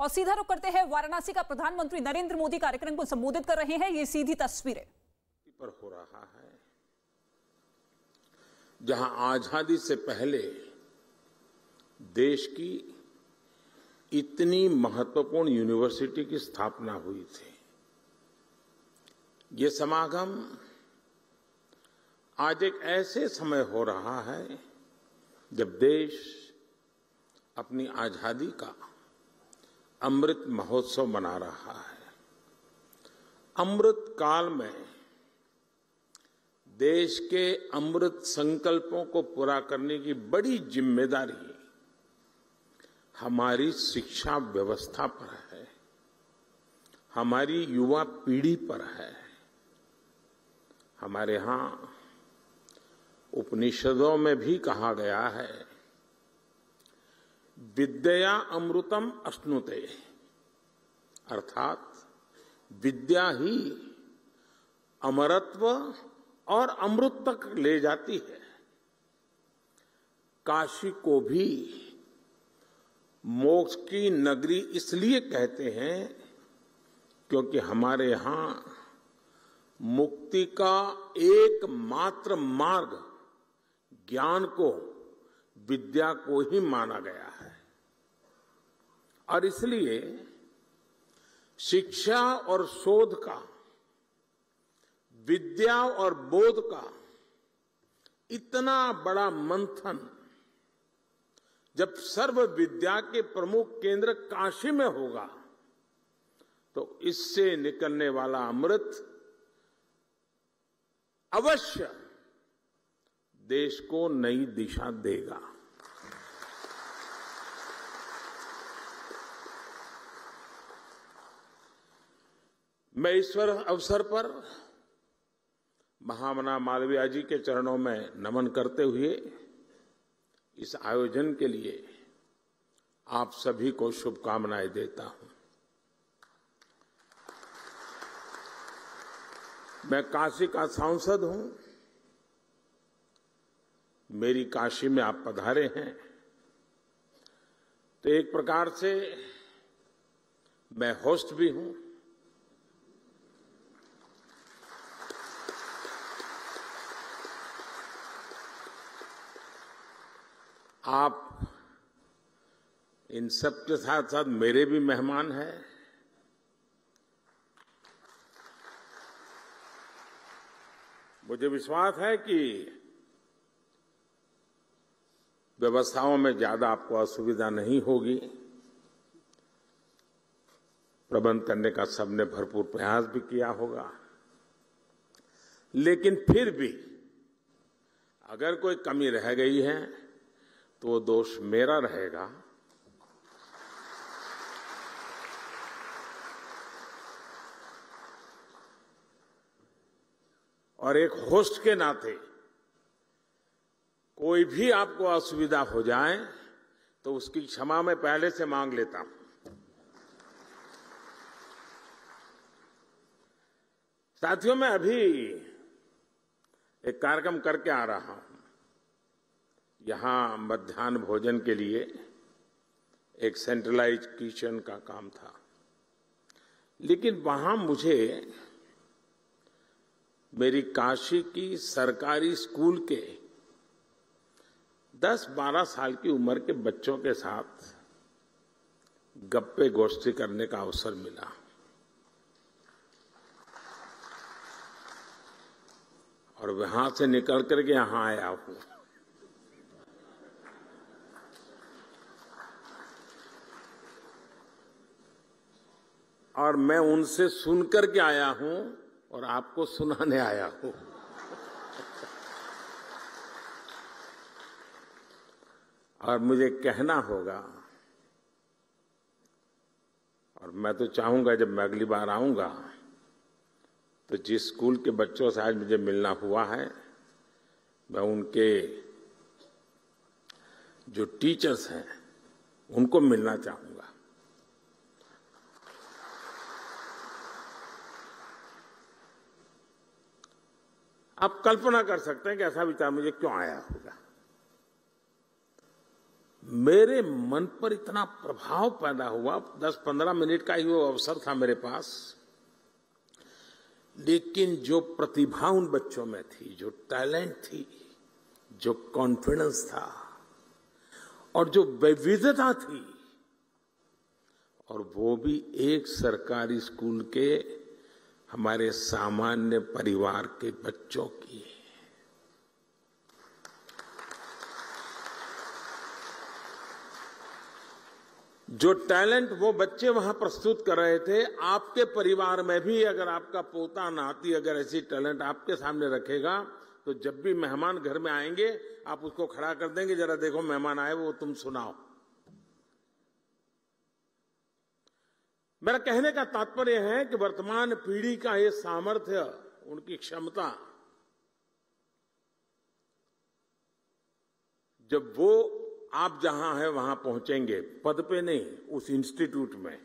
और सीधा रुख करते हैं वाराणसी का। प्रधानमंत्री नरेंद्र मोदी कार्यक्रम को संबोधित कर रहे हैं। ये सीधी तस्वीरें पर हो रहा है जहां आजादी से पहले देश की इतनी महत्वपूर्ण यूनिवर्सिटी की स्थापना हुई थी। ये समागम आज एक ऐसे समय हो रहा है जब देश अपनी आजादी का अमृत महोत्सव मना रहा है। अमृत काल में देश के अमृत संकल्पों को पूरा करने की बड़ी जिम्मेदारी हमारी शिक्षा व्यवस्था पर है, हमारी युवा पीढ़ी पर है। हमारे यहां उपनिषदों में भी कहा गया है, विद्या अमृतम अश्नुते, अर्थात विद्या ही अमरत्व और अमृत तक ले जाती है। काशी को भी मोक्ष की नगरी इसलिए कहते हैं क्योंकि हमारे यहां मुक्ति का एकमात्र मार्ग ज्ञान को, विद्या को ही माना गया है। और इसलिए शिक्षा और शोध का, विद्या और बोध का इतना बड़ा मंथन जब सर्व विद्या के प्रमुख केंद्र काशी में होगा तो इससे निकलने वाला अमृत अवश्य देश को नई दिशा देगा। मैं इस अवसर पर महामना मालवीय जी के चरणों में नमन करते हुए इस आयोजन के लिए आप सभी को शुभकामनाएं देता हूं। मैं काशी का सांसद हूं। मेरी काशी में आप पधारे हैं तो एक प्रकार से मैं होस्ट भी हूं। आप इन सब के साथ साथ मेरे भी मेहमान हैं। मुझे विश्वास है कि व्यवस्थाओं में ज्यादा आपको असुविधा नहीं होगी। प्रबंध करने का सबने भरपूर प्रयास भी किया होगा, लेकिन फिर भी अगर कोई कमी रह गई है तो वो दोष मेरा रहेगा। और एक होस्ट के नाते कोई भी आपको असुविधा हो जाए तो उसकी क्षमा मैं पहले से मांग लेता हूं। साथियों, मैं अभी एक कार्यक्रम करके आ रहा हूं। यहां मध्याह्न भोजन के लिए एक सेंट्रलाइज किचन का काम था, लेकिन वहां मुझे मेरी काशी की सरकारी स्कूल के 10-12 साल की उम्र के बच्चों के साथ गप्पे गोष्ठी करने का अवसर मिला। और वहां से निकल करके यहां आया हूं। और मैं उनसे सुनकर के आया हूं और आपको सुनाने आया हूं। और मुझे कहना होगा, और मैं तो चाहूंगा जब मैं अगली बार आऊंगा तो जिस स्कूल के बच्चों से आज मुझे मिलना हुआ है, मैं उनके जो टीचर्स हैं उनको मिलना चाहूंगा। आप कल्पना कर सकते हैं कि ऐसा विचार मुझे क्यों आया होगा। मेरे मन पर इतना प्रभाव पैदा हुआ। 10-15 मिनट का ही वो अवसर था मेरे पास, लेकिन जो प्रतिभा उन बच्चों में थी, जो टैलेंट थी, जो कॉन्फिडेंस था और जो विविधता थी, और वो भी एक सरकारी स्कूल के हमारे सामान्य परिवार के बच्चों की। जो टैलेंट वो बच्चे वहां प्रस्तुत कर रहे थे, आपके परिवार में भी अगर आपका पोता नाती अगर ऐसी टैलेंट आपके सामने रखेगा, तो जब भी मेहमान घर में आएंगे आप उसको खड़ा कर देंगे, जरा देखो मेहमान आए वो तुम सुनाओ। मेरा कहने का तात्पर्य है कि वर्तमान पीढ़ी का ये सामर्थ्य, उनकी क्षमता, जब वो आप जहां है वहां पहुंचेंगे, पद पे नहीं, उस इंस्टीट्यूट में,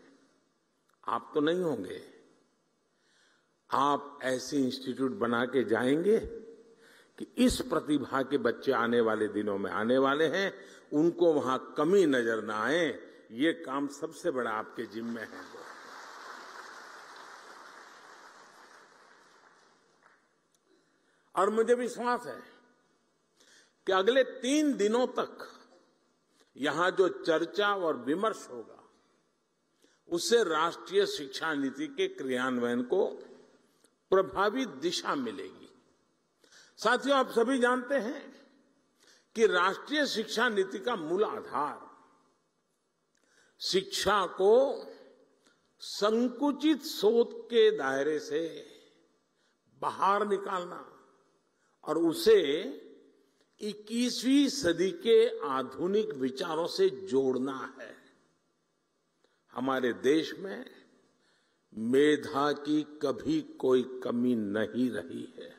आप तो नहीं होंगे, आप ऐसे इंस्टीट्यूट बना के जाएंगे कि इस प्रतिभा के बच्चे आने वाले दिनों में आने वाले हैं, उनको वहां कमी नजर ना आए। ये काम सबसे बड़ा आपके जिम्मे है। और मुझे विश्वास है कि अगले 3 दिनों तक यहां जो चर्चा और विमर्श होगा, उससे राष्ट्रीय शिक्षा नीति के क्रियान्वयन को प्रभावी दिशा मिलेगी। साथियों, आप सभी जानते हैं कि राष्ट्रीय शिक्षा नीति का मूल आधार शिक्षा को संकुचित सोच के दायरे से बाहर निकालना और उसे 21वीं सदी के आधुनिक विचारों से जोड़ना है। हमारे देश में मेधा की कभी कोई कमी नहीं रही है,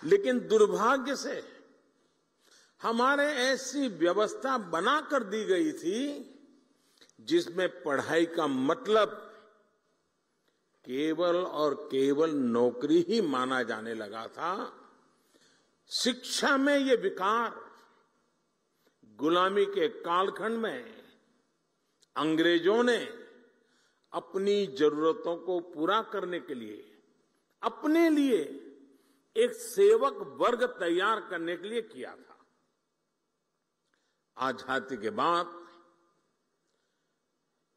लेकिन दुर्भाग्य से हमारे ऐसी व्यवस्था बना कर दी गई थी जिसमें पढ़ाई का मतलब केवल और केवल नौकरी ही माना जाने लगा था। शिक्षा में ये विकार गुलामी के कालखंड में अंग्रेजों ने अपनी जरूरतों को पूरा करने के लिए अपने लिए एक सेवक वर्ग तैयार करने के लिए किया था। आजादी के बाद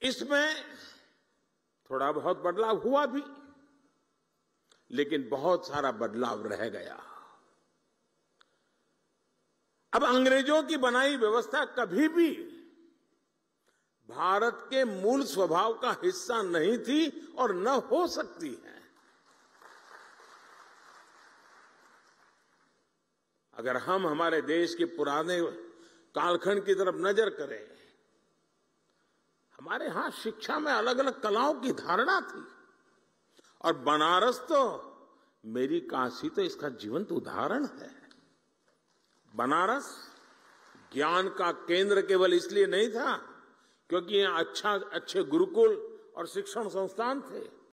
इसमें थोड़ा बहुत बदलाव हुआ भी, लेकिन बहुत सारा बदलाव रह गया। अब अंग्रेजों की बनाई व्यवस्था कभी भी भारत के मूल स्वभाव का हिस्सा नहीं थी और न हो सकती है। अगर हम हमारे देश के पुराने कालखंड की तरफ नजर करें, हमारे यहां शिक्षा में अलग अलग कलाओं की धारणा थी, और बनारस तो, मेरी काशी तो इसका जीवंत उदाहरण है। बनारस ज्ञान का केंद्र केवल इसलिए नहीं था क्योंकि यहां अच्छे गुरुकुल और शिक्षण संस्थान थे।